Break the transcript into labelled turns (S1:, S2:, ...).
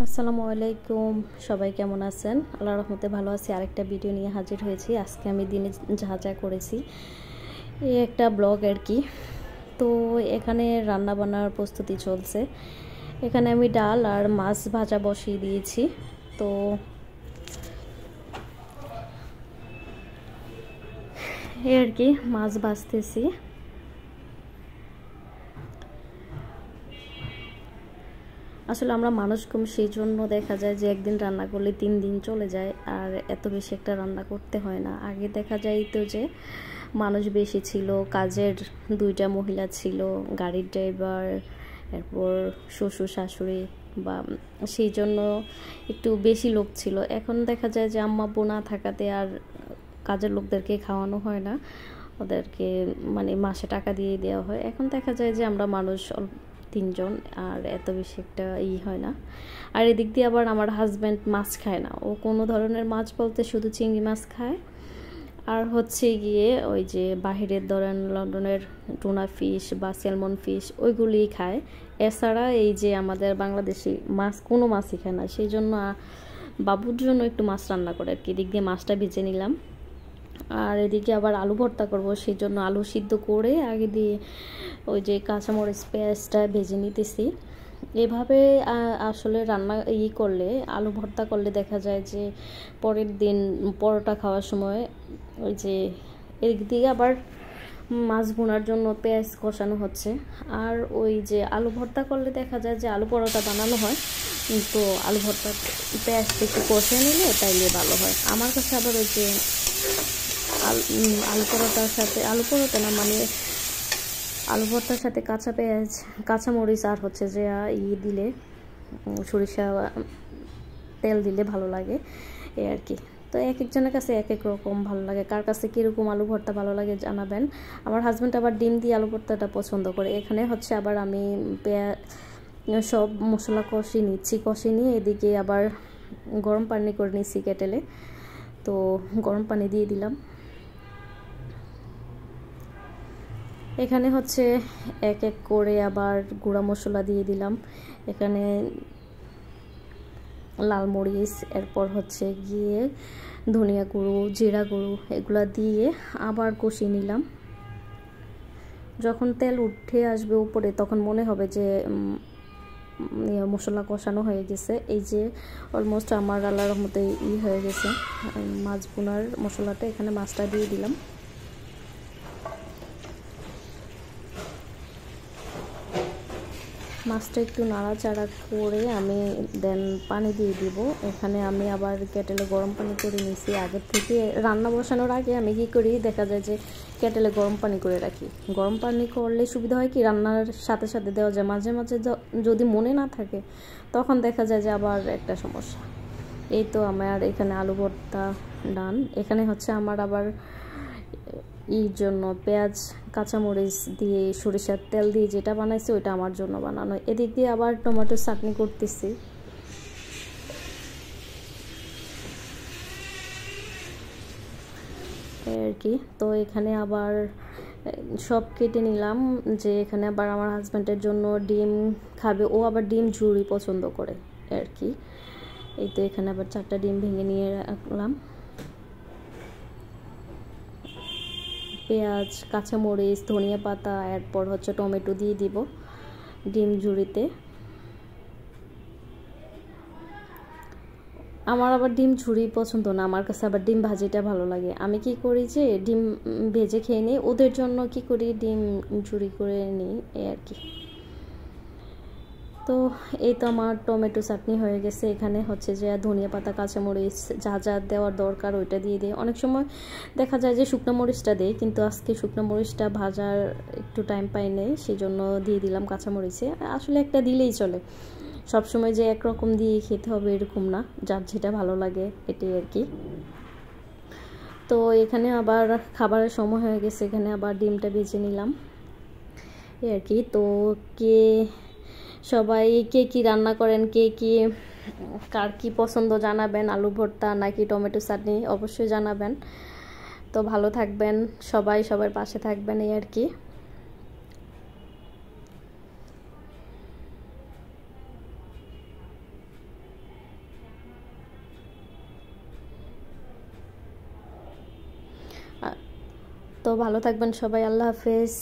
S1: আসসালামু আলাইকুম। সবাই কেমন আছেন? আল্লাহর রহমতে ভালো আছি। আরেকটা ভিডিও নিয়ে হাজির হয়েছি। আজকে আমি দিনে যা যা করেছি এই একটা ব্লগ আর কি। তো এখানে রান্না বান্নার প্রস্তুতি চলছে। এখানে আমি ডাল আর মাছ ভাজা বসিয়ে দিয়েছি। তো এই আর কি মাছ ভাজতেছি। আসলে আমরা মানুষ কম, সেই জন্য দেখা যায় যে একদিন রান্না করলে 3 দিন চলে যায়, আর এত বেশি একটা রান্না করতে হয় না। আগে দেখা যাইতো যে মানুষ বেশি ছিল, কাজের 2টা মহিলা ছিল, গাড়ির ড্রাইভার, এরপর শ্বশুর শাশুড়ি, বা সেই জন্য একটু বেশি লোক ছিল। এখন দেখা যায় যে আম্মা আব্বু না থাকাতে আর কাজের লোকদেরকে খাওয়ানো হয় না, ওদেরকে মানে মাসে টাকা দিয়ে দেওয়া হয়। এখন দেখা যায় যে আমরা মানুষ 3 জন, আর এত বেশি একটা হয় না। আর এদিক দিয়ে আবার আমার হাজব্যান্ড মাছ খায় না, ও কোনো ধরনের মাছ বলতে শুধু চিংড়ি মাছ খায়, আর হচ্ছে গিয়ে ওই যে বাহিরের ধরেন লন্ডনের টুনা ফিশ বা স্যালমন ফিশ ওইগুলিই খায়। এছাড়া এই যে আমাদের বাংলাদেশি মাছ কোনো মাছই খায় না। সেই জন্য বাবুর জন্য একটু মাছ রান্না করে আর কি। এদিক দিয়ে মাছটা ভেজে নিলাম, আর এদিকে আবার আলু ভর্তা করব, সেই জন্য আলু সিদ্ধ করে আগে দিয়ে ওই যে কাঁচামরিচ পেঁয়াজটা ভেজে নিতেছি। এভাবে আসলে রান্না করলে, আলু ভর্তা করলে দেখা যায় যে পরের দিন পরোটা খাওয়ার সময় ওই যে এদিক দিয়ে আবার মাছ ভুনার জন্য পেঁয়াজ কষানো হচ্ছে, আর ওই যে আলু ভর্তা করলে দেখা যায় যে আলু পরোটা বানানো হয়, কিন্তু আলু ভর্তা পেঁয়াজটা একটু কষে নিলে তাইলে ভালো হয়। আমার কাছে আবার ওই যে আলু পরোটার সাথে, আলু পরোটা না মানে আলু ভর্তার সাথে কাঁচা পেঁয়াজ, কাঁচামরিচ আর হচ্ছে যে দিলে সরিষা তেল দিলে ভালো লাগে এই আর কি। তো এক একজনের কাছে এক এক রকম ভালো লাগে, কার কাছে কীরকম আলু ভর্তা ভালো লাগে জানাবেন। আমার হাজব্যান্ড আবার ডিম দিয়ে আলু ভর্তাটা পছন্দ করে। এখানে হচ্ছে আবার আমি সব মশলা কষিয়ে নিয়ে এদিকে আবার গরম পানি করে নিচ্ছি কেটেলে। তো গরম পানি দিয়ে দিলাম। এখানে হচ্ছে এক এক করে আবার গুঁড়া মশলা দিয়ে দিলাম। এখানে লাল মরিচ, এরপর হচ্ছে গিয়ে ধনিয়া গুঁড়ো, জিরা গুঁড়ো, এগুলো দিয়ে আবার কষিয়ে নিলাম। যখন তেল উঠে আসবে উপরে তখন মনে হবে যে মশলা কষানো হয়ে গেছে। এই যে অলমোস্ট আমার আল্লাহর রহমতে হয়ে গেছে মাছ ভুনার মশলাটা। এখানে মাছটা দিয়ে দিলাম। মাছটা একটু নাড়াচাড়া করে আমি দেন পানি দিয়ে দিব। এখানে আমি আবার কেটেলে গরম পানি করে নিয়েছি আগের থেকে। রান্না বসানোর আগে আমি কী করি, দেখা যায় যে কেটেলে গরম পানি করে রাখি। গরম পানি করলে সুবিধা হয় কি, রান্নার সাথে সাথে দেওয়া যায়। মাঝে মাঝে যদি মনে না থাকে তখন দেখা যায় যে আবার একটা সমস্যা। এই তো আমার এখানে আলু ভর্তা ডান। এখানে হচ্ছে আমার আবার জন্য পেঁয়াজ কাঁচামরিচ দিয়ে সরিষার তেল দিয়ে যেটা বানাইছি ওইটা আমার জন্য বানানো। এদিক দিয়ে আবার টমেটো চাটনি করতেছি। আর কি। তো এখানে আবার সব কেটে নিলাম, যে এখানে আবার আমার হাজব্যান্ডের জন্য ডিম খাবে, ও আবার ডিম ঝুরি পছন্দ করে আর কি। এই তো এখানে আবার 4টা ডিম ভেঙে নিয়ে রাখলাম। পেঁয়াজ, কাঁচামরিচ, ধনিয়া পাতা, এরপর হচ্ছে টমেটো দিয়ে দিব ডিম ঝুড়িতে। আমার আবার ডিম ঝুড়ি পছন্দ না, আমার কাছে আবার ডিম ভাজিটা ভালো লাগে। আমি কি করি যে ডিম ভেজে খেয়ে নিই, ওদের জন্য কি করি ডিম ঝুড়ি করে নিই এই আর কি। তো এই তো আমার টমেটো চাটনি হয়ে গেছে। এখানে হচ্ছে যে ধনিয়া পাতা, কাঁচামরিচ যা যা দেওয়ার দরকার ওইটা দিয়ে দিই। অনেক সময় দেখা যায় যে শুকনো মরিচটা দেয়, কিন্তু আজকে শুকনো মরিচটা ভাজার একটু টাইম পাই নেই, সেই জন্য দিয়ে দিলাম কাঁচামরিচে। আসলে একটা দিলেই চলে, সবসময় যে একরকম দিয়ে খেতে হবে এরকম না, যার যেটা ভালো লাগে এটাই আর কি। তো এখানে আবার খাবারের সময় হয়ে গেছে, এখানে আবার ডিমটা ভেজে নিলাম এই আর কি। তো সবাই কে কী রান্না করেন, কার কী পছন্দ জানাবেন, আলু ভর্তা নাকি টমেটো চাটনি অবশ্যই জানাবেন। তো ভালো থাকবেন সবাই, সবার পাশে থাকবেন এই আর কি। তো ভালো থাকবেন সবাই, আল্লাহ হাফেজ।